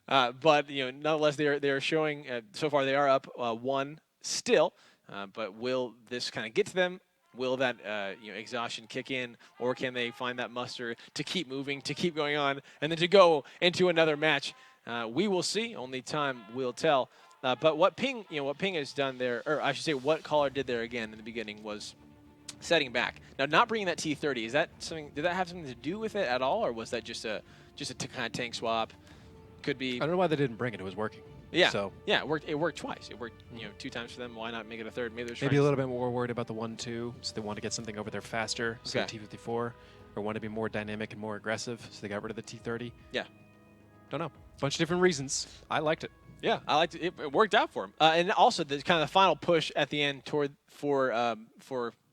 But nonetheless, they're showing so far they are up 1 still. But will this kind of get to them? Will that exhaustion kick in, or can they find that muster to keep moving, to keep going on, and then to go into another match? We will see. Only time will tell. But what Ping has done there, or I should say, what Caller did there again in the beginning was setting back. Now, not bringing that T30, is that something? Did that have something to do with it at all, or was that just a kind of tank swap? Could be. I don't know why they didn't bring it. It was working. Yeah. So yeah, it worked twice. It worked 2 times for them. Why not make it a third? Maybe a little bit more worried about the 1-2, so they want to get something over there faster. So T54, or want to be more dynamic and more aggressive, so they got rid of the T30. Yeah. Don't know. Bunch of different reasons. I liked it. Yeah, I liked it. It worked out for him. And also the kind of the final push at the end for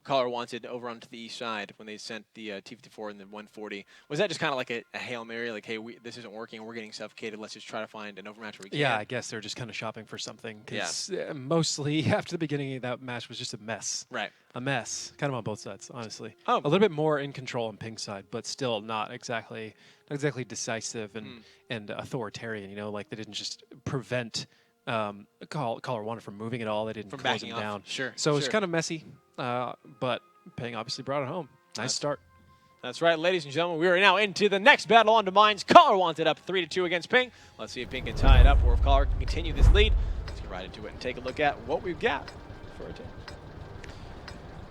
Caller Wanted over onto the east side when they sent the T-54 and the 140. Was that just kind of like a Hail Mary, like, hey, this isn't working, we're getting suffocated, let's just try to find an overmatch where we can? Yeah, I guess they're just kind of shopping for something. Because mostly after the beginning of that match was just a mess. Right. A mess. Kind of on both sides, honestly. Oh. A little bit more in control on Ping's side, but still not exactly decisive and authoritarian. Like they didn't just prevent Caller Wanted from moving at all. They didn't close him down. Sure. So it's kind of messy, but Ping obviously brought it home. Nice start. That's right, ladies and gentlemen. We are now into the next battle on to Mines. Caller Wanted up 3-2 against Ping. Let's see if Ping can tie it up or if Caller can continue this lead. Let's get right into it and take a look at what we've got for a team.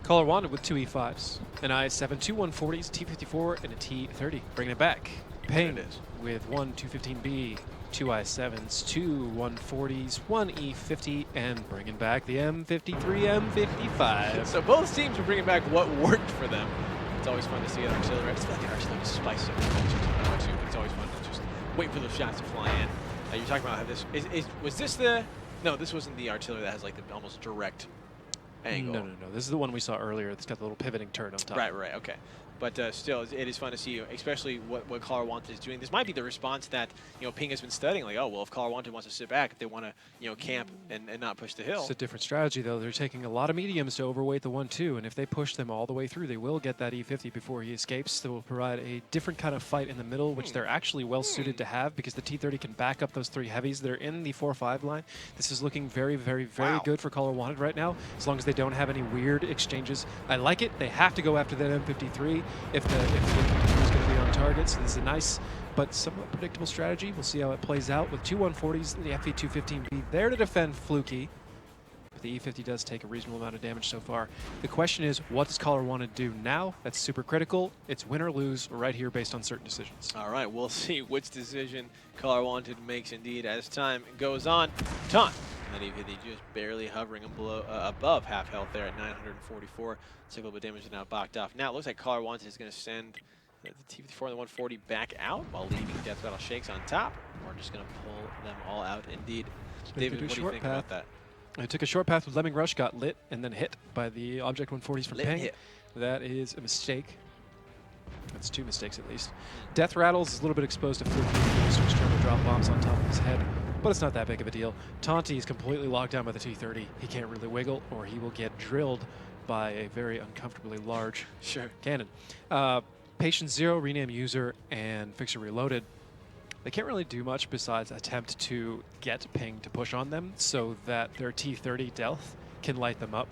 Caller Wanted with 2 E5s, an IS-7, 2 140s, T-54, and a T-30. Bringing it back. Ping with 1 215B, 2 IS-7s, 2 140s, 1 E50, and bringing back the M53, M55. So both teams are bringing back what worked for them. It's always fun to see an artillery. It's like an artillery spice up. It's always fun to just wait for those shots to fly in. You're talking about how this was this the? No, this wasn't the artillery that has like the almost direct angle. No. This is the one we saw earlier. It's got the little pivoting turret on top. Right. Okay. But still, it is fun to see, especially what Color Wanted is doing. This might be the response that Ping has been studying. Like, oh well, if Color Wanted wants to sit back, if they want to camp and not push the hill. It's a different strategy though. They're taking a lot of mediums to overweight the 1-2, and if they push them all the way through, they will get that E50 before he escapes. They will provide a different kind of fight in the middle, which they're actually well suited to have because the T30 can back up those 3 heavies that are in the 4-5 line. This is looking very, very, very good for Color Wanted right now, as long as they don't have any weird exchanges. I like it. They have to go after that M53 if the M53 is going to be on target. So this is a nice but somewhat predictable strategy. We'll see how it plays out with 2 140s, the FE215B there to defend Fluky. But the E50 does take a reasonable amount of damage so far. The question is, what does Color want to do now? That's super critical. It's win or lose right here based on certain decisions. All right, we'll see which decision Color Wanted makes indeed as time goes on. Taunt. And then he just barely hovering below, above half health there at 944. Took a little bit of damage and now backed off. Now it looks like Color Wanted is going to send the T54 and the 140 back out while leaving Death Battle Shakes on top. We're just going to pull them all out indeed. David, what do you think about that? I took a short path with Lemming Rush, got lit, and then hit by the Object 140s from Ping. That is a mistake. That's 2 mistakes at least. Death Rattles is a little bit exposed to Fluky. He starts trying to drop bombs on top of his head, but it's not that big of a deal. Taunty is completely locked down by the T30. He can't really wiggle, or he will get drilled by a very uncomfortably large cannon. Patient Zero, Rename User, and Fixer Reloaded, they can't really do much besides attempt to get Ping to push on them so that their T30 Delth can light them up.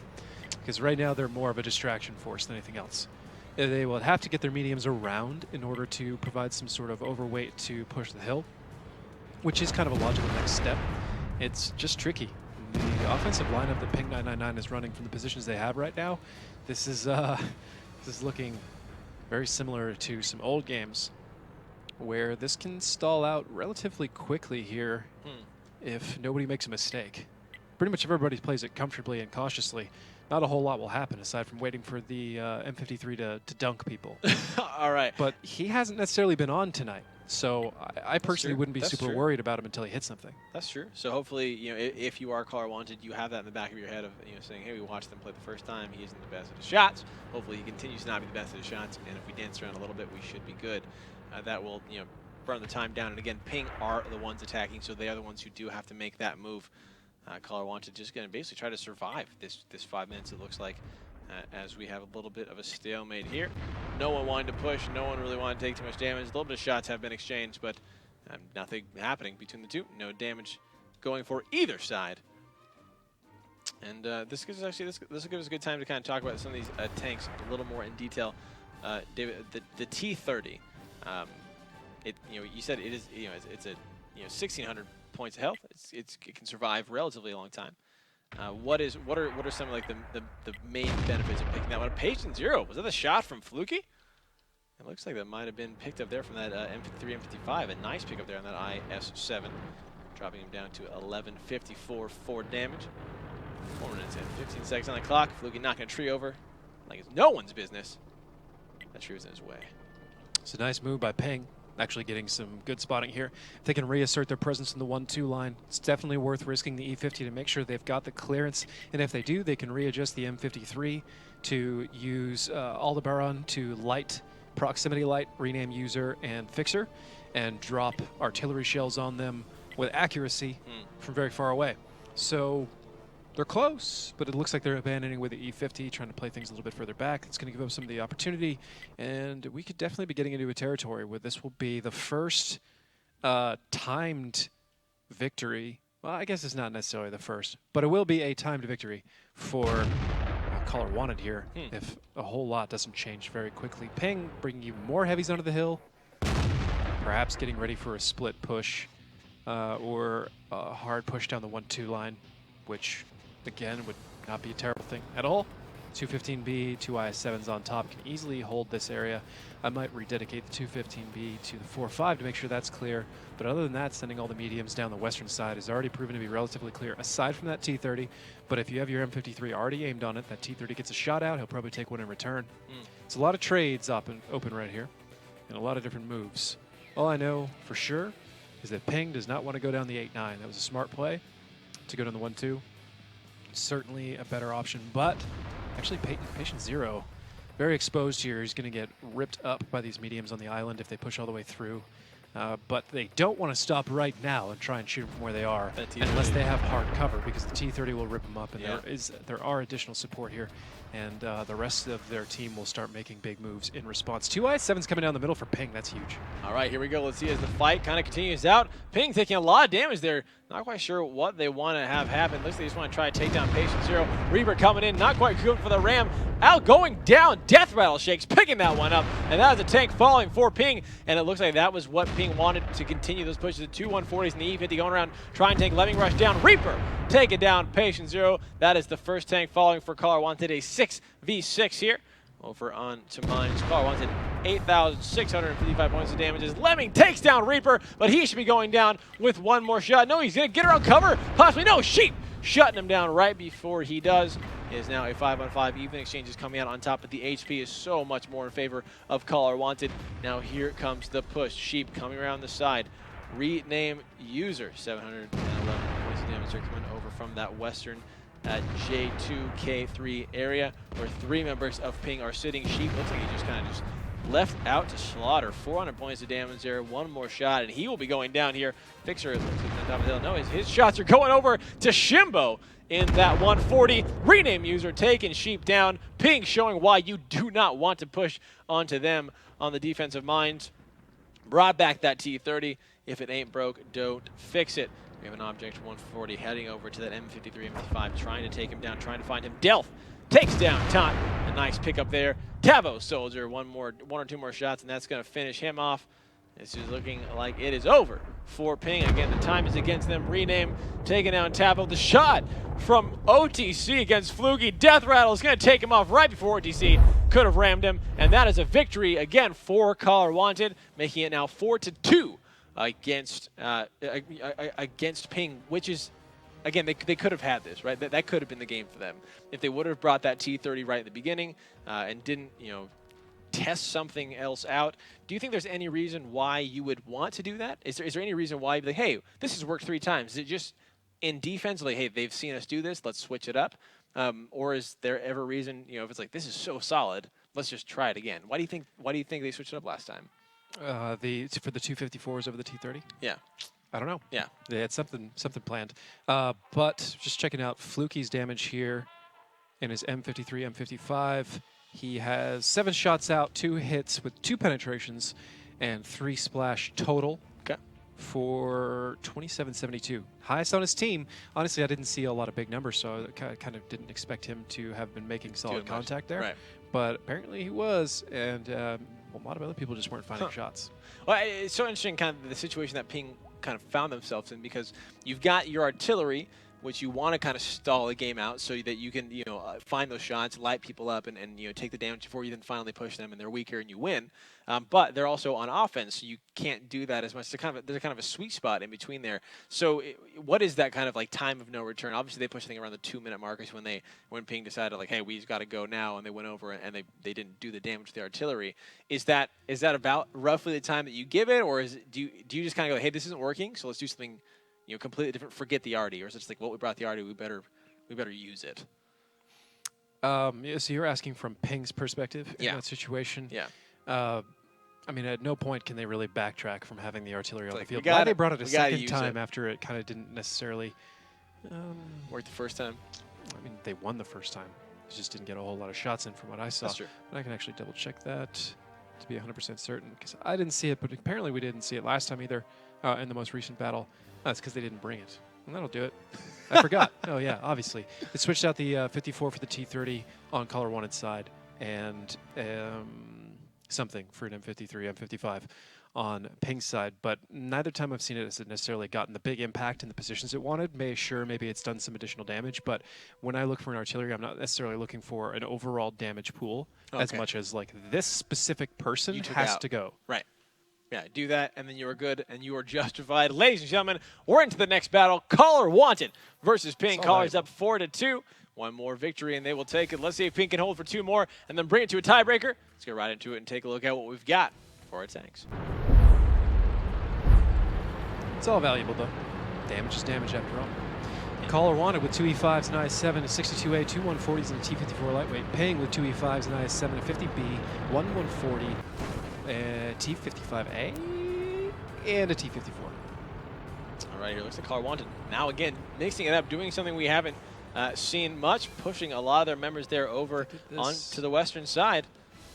Because right now they're more of a distraction force than anything else. They will have to get their mediums around in order to provide some sort of overweight to push the hill, which is kind of a logical next step. It's just tricky. The offensive lineup that Ping 999 is running from the positions they have right now, this is looking very similar to some old games where this can stall out relatively quickly here if nobody makes a mistake. Pretty much everybody plays it comfortably and cautiously. Not a whole lot will happen aside from waiting for the M53 to dunk people. All right. But he hasn't necessarily been on tonight, so I personally wouldn't be super worried about him until he hits something. That's true. So hopefully, if you are Color Wanted, you have that in the back of your head of saying, hey, we watched them play the first time. He isn't the best at the shots. Hopefully, he continues to not be the best at the shots, and if we dance around a little bit, we should be good. That will, burn the time down. And again, Ping are the ones attacking, so they are the ones who do have to make that move. Color Wanted just going to basically try to survive this 5 minutes, it looks like, as we have a little bit of a stalemate here. No one wanting to push, no one really wanting to take too much damage. A little bit of shots have been exchanged, but nothing happening between the two. No damage going for either side. And this gives us actually this will give us a good time to kind of talk about some of these tanks a little more in detail. David, the T30, you said it is it's a 1,600 points of health. It can survive relatively a long time. What are some of like the main benefits of picking that one? Patient Zero, was that a shot from Fluky? It looks like that might have been picked up there from that M53, M55. A nice pick up there on that IS-7, dropping him down to 1154 for damage. 4 minutes and 15 seconds on the clock. Fluky knocking a tree over like it's no one's business. That tree was in his way. It's a nice move by Ping. Actually getting some good spotting here. If they can reassert their presence in the 1-2 line, it's definitely worth risking the E50 to make sure they've got the clearance. And if they do, they can readjust the M53 to use Aldebaran to light, proximity light, rename user, and fixer, and drop artillery shells on them with accuracy from very far away. So they're close, but it looks like they're abandoning with the E50, trying to play things a little bit further back. It's going to give them some of the opportunity, and we could definitely be getting into a territory where this will be the first timed victory. Well, I guess it's not necessarily the first, but it will be a timed victory for Color Wanted here if a whole lot doesn't change very quickly. Ping bringing even more heavies onto the hill, perhaps getting ready for a split push or a hard push down the 1-2 line, which again would not be a terrible thing at all. 215B, 2 IS-7s on top can easily hold this area. I might rededicate the 215B to the 4-5 to make sure that's clear. But other than that, sending all the mediums down the western side is already proven to be relatively clear, aside from that T-30. But if you have your M53 already aimed on it, that T-30 gets a shot out, he'll probably take one in return. It's a lot of trades open right here, and a lot of different moves. All I know for sure is that Ping does not want to go down the 8-9. That was a smart play to go down the 1-2. Certainly a better option, but actually Patient Zero very exposed here. He's going to get ripped up by these mediums on the island if they push all the way through. But they don't want to stop right now and try and shoot them from where they are unless they have hard cover, because the T-30 will rip them up, and there are additional support here, and the rest of their team will start making big moves in response. 2 I-7's coming down the middle for Ping. That's huge. All right, here we go. Let's see as the fight kind of continues out. Ping taking a lot of damage there. Not quite sure what they want to have happen. Looks like they just want to try to take down Patient Zero. Reaper coming in, not quite good for the ram. Out going down. Death Rattle Shakes picking that one up. And that is a tank falling for Ping. And it looks like that was what Ping wanted to continue those pushes. The 2 140s and the E50 going around, trying to take Lemming Rush down. Reaper taking down Patient Zero. That is the first tank falling for Caller Wanted. A 6v6 here. Over on to Mines. Caller Wanted 8,655 points of damage as Lemming takes down Reaper, but he should be going down with one more shot. No, he's going to get around cover. Possibly no. Sheep shutting him down right before he does. It is now a 5-on-5 even exchange is coming out on top, but the HP is so much more in favor of Caller Wanted. Now here comes the push. Sheep coming around the side. Rename user. 711 points of damage are coming over from that western at J2K3 area where 3 members of Ping are sitting. Sheep looks like he just kind of left out to slaughter. 400 points of damage there. One more shot, and he will be going down here. Fixer looks like on top of the hill. No, his shots are going over to Shimbo in that 140. Rename user taking Sheep down. Ping showing why you do not want to push onto them on the defensive mines. Brought back that T-30. If it ain't broke, don't fix it. We have an object 140 heading over to that M53, M55, trying to take him down, trying to find him. Delph takes down Tot. A nice pickup there. Tavo Soldier, one or two more shots, and that's going to finish him off. This is looking like it is over for Ping. Again, the time is against them. Rename taking down Tavo. The shot from OTC against Fluky. Death Rattle is going to take him off right before OTC could have rammed him, and that is a victory again for Caller Wanted, making it now 4-2. Against Ping, which is, again, they could have had this, right? That could have been the game for them. If they would have brought that T-30 right at the beginning and didn't, test something else out. Do you think there's any reason why you would want to do that? Is there any reason why you'd be like, hey, this has worked 3 times? Is it just in defense, like, hey, they've seen us do this, let's switch it up? Or is there ever a reason, if it's like, this is so solid, let's just try it again? Why do you think they switched it up last time? For the 254s over the T-30? Yeah. I don't know. Yeah. They had something planned. But just checking out Fluky's damage here in his M53, M55. He has 7 shots out, 2 hits with 2 penetrations, and 3 splash total. Okay. For 2772. Highest on his team. Honestly, I didn't see a lot of big numbers, so I kind of didn't expect him to have been making solid contact there. Right. But apparently he was, and a lot of other people just weren't finding shots. Well, it's so interesting, kind of the situation that Ping kind of found themselves in, because you've got your artillery, which you want to kind of stall the game out so that you can, find those shots, light people up, and take the damage before you then finally push them, and they're weaker and you win. But they're also on offense, so you can't do that as much. There's kind of a sweet spot in between there. So what is that kind of like time of no return? Obviously, they pushed things around the 2-minute markers when Ping decided, like, hey, we've got to go now, and they went over and they didn't do the damage to the artillery. Is that about roughly the time that you give it, or do you just kind of go, hey, this isn't working, so let's do something completely different, forget the arty, or is it just like, well, we brought the arty, we better use it? So you're asking from Ping's perspective in that situation? Yeah. I mean, at no point can they really backtrack from having the artillery on the field. Why they brought it a second time after it kind of didn't necessarily work the first time? I mean, they won the first time. They just didn't get a whole lot of shots in from what I saw. That's true. But I can actually double check that to be 100% certain, because I didn't see it, but apparently we didn't see it last time either in the most recent battle. That's because they didn't bring it. And that'll do it. I forgot. Oh, yeah, obviously. They switched out the 54 for the T-30 on Caller Wanted side, and something for an M53, M55 on Ping's side. But neither time I've seen it has it necessarily gotten the big impact in the positions it wanted. Maybe it's done some additional damage, but when I look for an artillery, I'm not necessarily looking for an overall damage pool as much as, like, this specific person has to go. Right. Yeah, do that, and then you are good, and you are justified. Ladies and gentlemen, we're into the next battle. Caller Wanted versus Ping. Caller's up 4-2. One more victory, and they will take it. Let's see if Ping can hold for 2 more, and then bring it to a tiebreaker. Let's get right into it and take a look at what we've got for our tanks. It's all valuable, though. Damage is damage, after all. Caller wanted with 2 E5s, an IS-7, a 62A, 2 140s, and a T54 lightweight. Paying with 2 E5s, an IS-7, a 50B, 1 140, a T55A, and a T54. All right, here looks like caller wanted. Now again, mixing it up, doing something we haven't seen much, pushing a lot of their members there over onto the western side.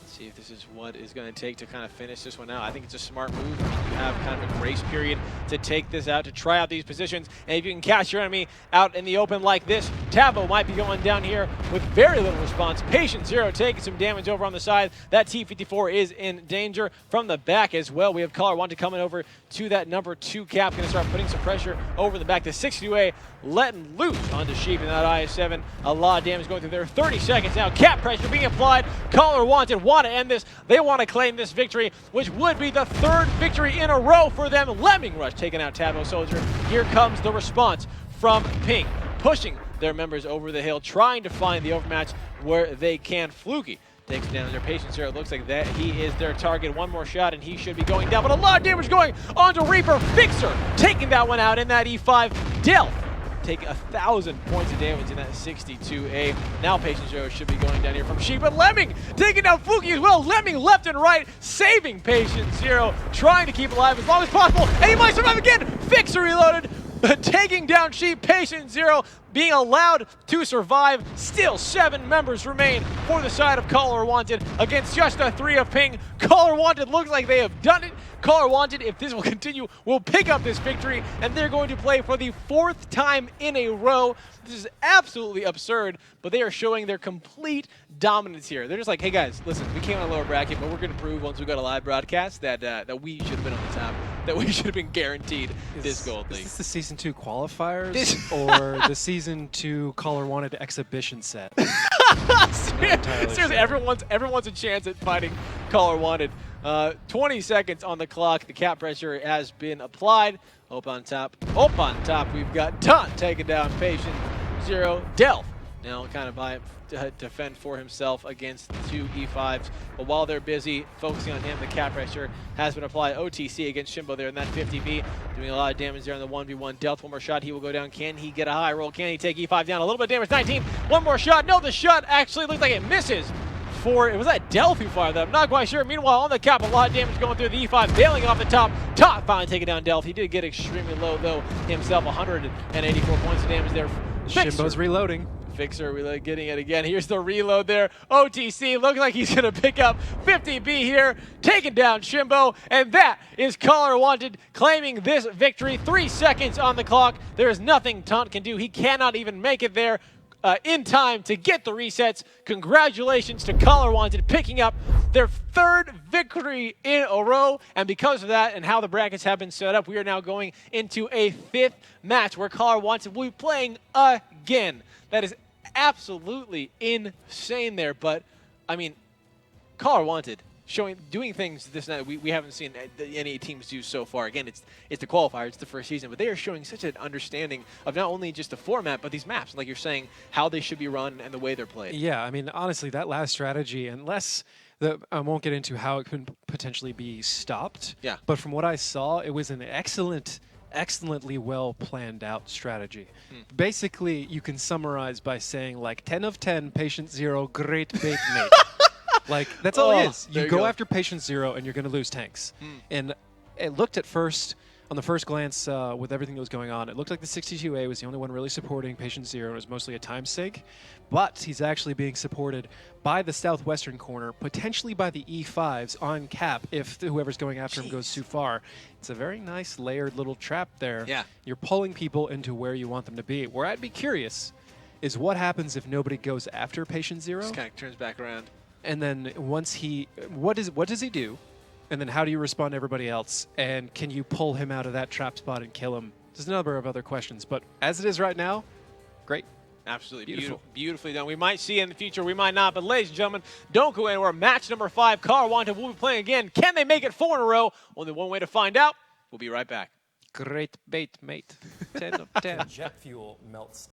Let's see if this is what is going to take to kind of finish this one out. I think it's a smart move. You have kind of a grace period to take this out, to try out these positions. And if you can catch your enemy out in the open like this, Tavo might be going down here with very little response. Patient Zero taking some damage over on the side. That T54 is in danger from the back as well. We have Caller Wanted coming over to that number 2 cap. Going to start putting some pressure over the back. The 62A letting loose onto Sheep in that IS-7. A lot of damage going through there. 30 seconds now. Cap pressure being applied. Caller Wanted want to end this. They want to claim this victory, which would be the 3rd victory in a row for them. Lemming Rush taking out Tadmo Soldier. Here comes the response from Pink, pushing their members over the hill, trying to find the overmatch where they can. Fluky takes down their Patient Zero. It looks like that he is their target. One more shot and he should be going down, but a lot of damage going onto Reaper. Fixer taking that one out in that E5. Delph take 1,000 points of damage in that 62A. Now Patient Zero should be going down here from Sheep, but Lemming taking down Fluky as well. Lemming left and right, saving Patient Zero, trying to keep alive as long as possible, and he might survive again. Fixer reloaded, but taking down Sheep. Patient Zero being allowed to survive. Still 7 members remain for the side of Caller Wanted against just a 3 of Ping. Caller Wanted looks like they have done it. Caller Wanted, if this will continue, will pick up this victory, and they're going to play for the 4th time in a row. This is absolutely absurd, but they are showing their complete dominance here. They're just like, hey guys, listen, we came on a lower bracket, but we're going to prove once we got a live broadcast that that we should have been on the top, that we should have been guaranteed this gold league. Is this the Season 2 qualifiers or the Season 2 Caller Wanted exhibition set? Seriously, everyone's a chance at fighting Caller Wanted. 20 seconds on the clock. The cap pressure has been applied. Up on top, we've got Taunt taking down Patient Zero. Delph now kind of by defend for himself against the 2 E5s. But while they're busy focusing on him, the cap pressure has been applied. OTC against Shimbo there in that 50B, doing a lot of damage there in the 1v1. Delph, one more shot, he will go down. Can he get a high roll? Can he take E5 down? A little bit of damage, 19. One more shot. No, the shot actually looks like it misses. It was that Delph who fired that. I'm not quite sure. Meanwhile, on the cap, a lot of damage going through the E5, bailing off the top. Top finally taking down Delph. He did get extremely low, though, himself. 184 points of damage there. Shimbo's reloading. Fixer getting it again. Here's the reload there. OTC looks like he's going to pick up 50B here, taking down Shimbo, and that is Caller Wanted claiming this victory. 3 seconds on the clock. There is nothing Taunt can do. He cannot even make it there in time to get the resets. Congratulations to Caller Wanted picking up their 3rd victory in a row. And because of that and how the brackets have been set up, we are now going into a 5th match where Caller Wanted will be playing again. That is absolutely insane there. But, I mean, Caller Wanted doing things this night we haven't seen any teams do so far. Again, it's the qualifier, it's the first season, but they are showing such an understanding of not only just the format, but these maps, like you're saying, how they should be run and the way they're played. Yeah, I mean, honestly, that last strategy, I won't get into how it could potentially be stopped. Yeah. But from what I saw, it was an excellently well planned out strategy. Basically, you can summarize by saying like 10 of 10, Patient Zero, great bait mate. Like, that's all it is. You go after Patient Zero and you're going to lose tanks. And it looked at first, on the first glance, with everything that was going on, it looked like the 62A was the only one really supporting Patient Zero. It was mostly a time sink. But he's actually being supported by the southwestern corner, potentially by the E5s on cap if whoever's going after him goes too far. It's a very nice layered little trap there. Yeah. You're pulling people into where you want them to be. Where I'd be curious is what happens if nobody goes after Patient Zero. Just kind of turns back around. And then once what does he do? And then how do you respond to everybody else? And can you pull him out of that trap spot and kill him? There's a number of other questions, but as it is right now, great. Absolutely beautiful. Beautifully done. We might see in the future, we might not, but ladies and gentlemen, don't go anywhere. Match number 5, Caller Wanted will be playing again. Can they make it 4 in a row? Only one way to find out. We'll be right back. Great bait, mate. 10 of 10. Jet fuel melts